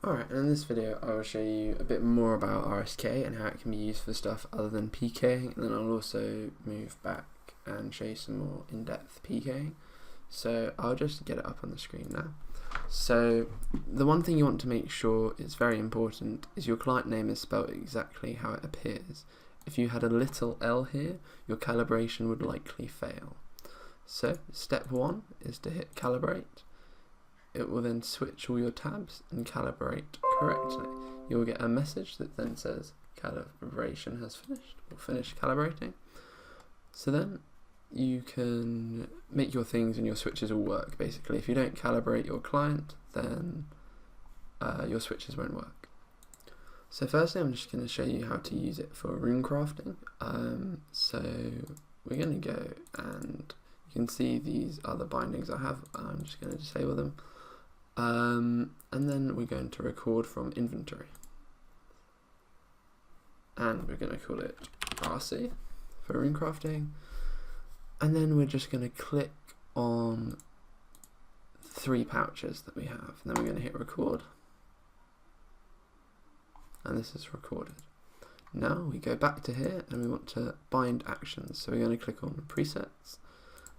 Alright, and in this video I will show you a bit more about RSK and how it can be used for stuff other than PKing, and then I'll also move back and show you some more in-depth PKing. So I'll just get it up on the screen now. So the one thing you want to make sure is very important is your client name is spelled exactly how it appears. If you had a little L here, your calibration would likely fail. So step 1 is to hit calibrate. It will then switch all your tabs and calibrate correctly. You will get a message that then says calibration has finished, or finished calibrating. So then you can make your things and your switches all work basically. If you don't calibrate your client, then your switches won't work. So firstly I'm just going to show you how to use it for runecrafting. So we're going to go, and you can see these are the bindings I have. I'm just going to disable them. And then we're going to record from inventory, and we're going to call it RC for runecrafting, and then we're just going to click on 3 pouches that we have, and then we're going to hit record, and this is recorded. Now we go back to here and we want to bind actions, so we're going to click on presets,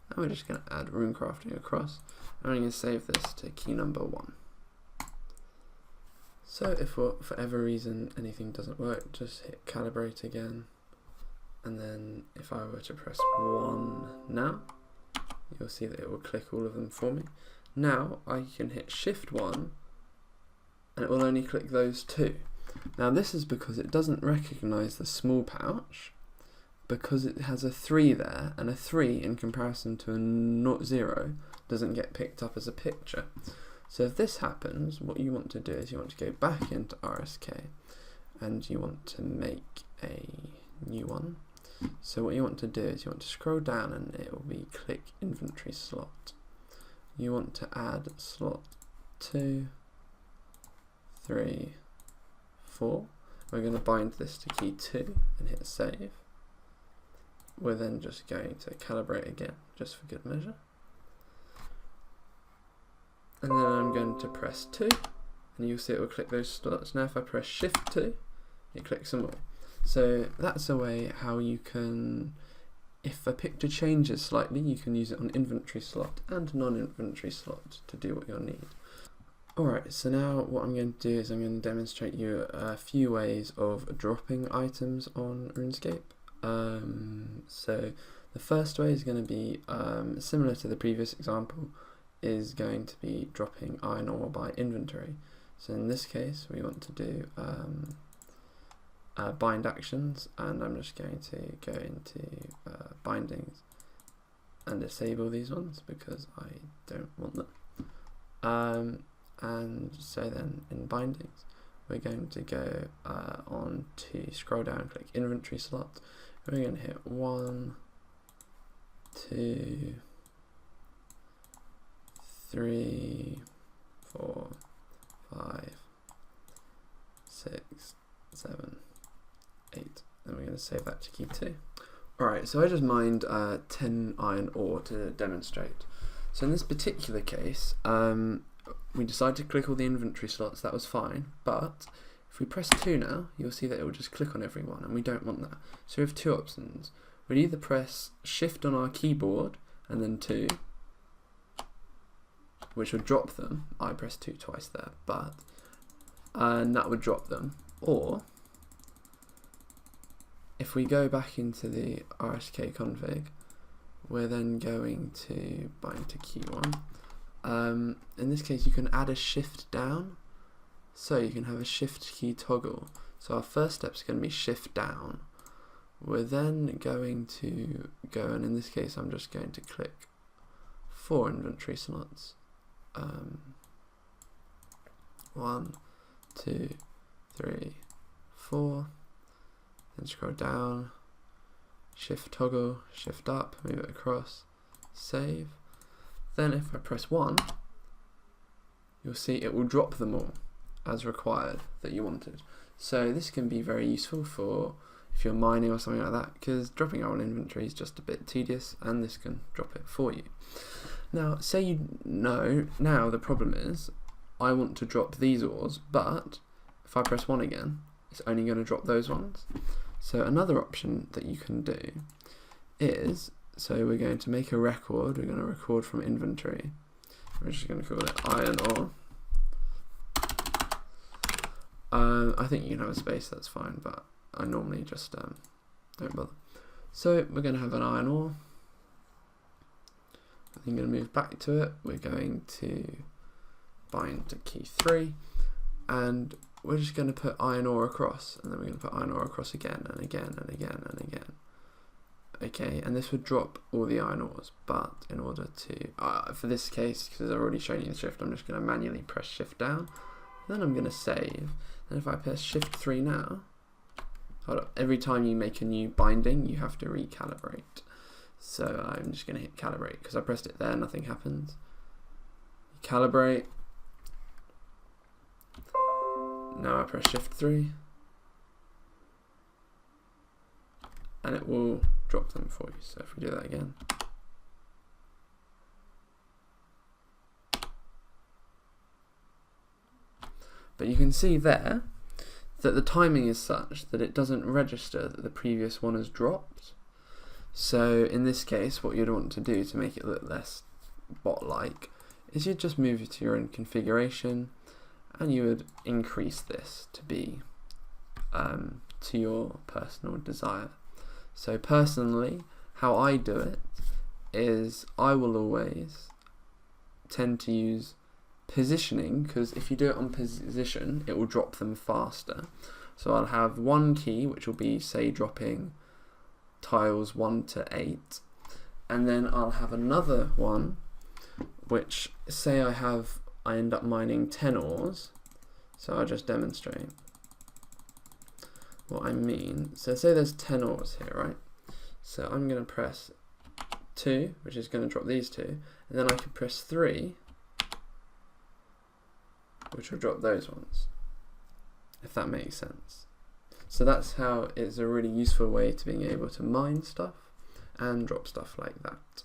and we're just going to add runecrafting across. I'm going to save this to key number 1. So if for whatever reason anything doesn't work, just hit calibrate again, and then if I were to press 1 now, you'll see that it will click all of them for me. Now I can hit shift 1 and it will only click those 2. Now this is because it doesn't recognize the small pouch, because it has a 3 there, and a 3 in comparison to a 0 doesn't get picked up as a picture. So if this happens, what you want to do is you want to go back into RSK and you want to make a new one. So what you want to do is you want to scroll down and it will be click inventory slot. You want to add slot 2, 3, 4. We're going to bind this to key 2 and hit save. We're then just going to calibrate again, just for good measure. And then I'm going to press 2, and you'll see it will click those slots. Now if I press shift 2, it clicks them all. So that's a way how you can, if a picture changes slightly, you can use it on inventory slot and non-inventory slot to do what you'll need. Alright, so now what I'm going to do is I'm going to demonstrate you a few ways of dropping items on RuneScape. So the first way is going to be similar to the previous example, is going to be dropping iron ore by inventory. So in this case we want to do bind actions, and I'm just going to go into bindings and disable these ones because I don't want them. And so then in bindings we're going to go on to scroll down, click inventory slot. We're going to hit 1, 2, 3, 4, 5, 6, 7, 8. Then we're going to save that to key 2. Alright, so I just mined 10 iron ore to demonstrate. So in this particular case, we decided to click all the inventory slots, that was fine, but if we press 2 now, you'll see that it will just click on every one, and we don't want that. So we have 2 options. We'd either press shift on our keyboard and then 2, which would drop them. I pressed 2 twice there, and that would drop them. Or if we go back into the RSK config, we're then going to bind to key 1. In this case you can add a shift down, so you can have a shift key toggle. So our first step is going to be shift down. We're then going to go, and in this case I'm just going to click 4 inventory slots. 1, 2, 3, 4, then scroll down, shift toggle, shift up, move it across, save. Then if I press 1, you'll see it will drop them all as required that you wanted. So this can be very useful for if you're mining or something like that, because dropping our own inventory is just a bit tedious, and this can drop it for you. Now say you know, now the problem is I want to drop these ores, but if I press 1 again, it's only going to drop those ones. So another option that you can do is, so we're going to make a record, we're going to record from inventory. We're just going to call it iron ore. I think you can have a space, that's fine, but I normally just don't bother. So we're going to have an iron ore. I'm going to move back to it. We're going to bind to key 3, and we're just going to put iron ore across, and then we're going to put iron ore across again and again and again and again. Okay, and this would drop all the iron ores, but in order to, for this case, because I've already shown you the shift, I'm just going to manually press shift down, then I'm going to save, and if I press shift 3 now, hold up, every time you make a new binding, you have to recalibrate. So I'm just going to hit calibrate, because I pressed it there, nothing happens. Calibrate. Now I press shift 3, and it will drop them for you. So if we do that again, but you can see there that the timing is such that it doesn't register that the previous one has dropped. So in this case, what you'd want to do to make it look less bot-like is you'd just move it to your own configuration, and you would increase this to be to your personal desire. So personally, how I do it is I will always tend to use positioning, because if you do it on position, it will drop them faster. So I'll have one key, which will be, say, dropping tiles 1 to 8, and then I'll have another one, which, say I end up mining 10 ores, so I'll just demonstrate what I mean. So say there's 10 ores here, right? So I'm going to press 2, which is going to drop these 2, and then I can press 3, which will drop those ones, if that makes sense. So that's how it's a really useful way to being able to mine stuff and drop stuff like that.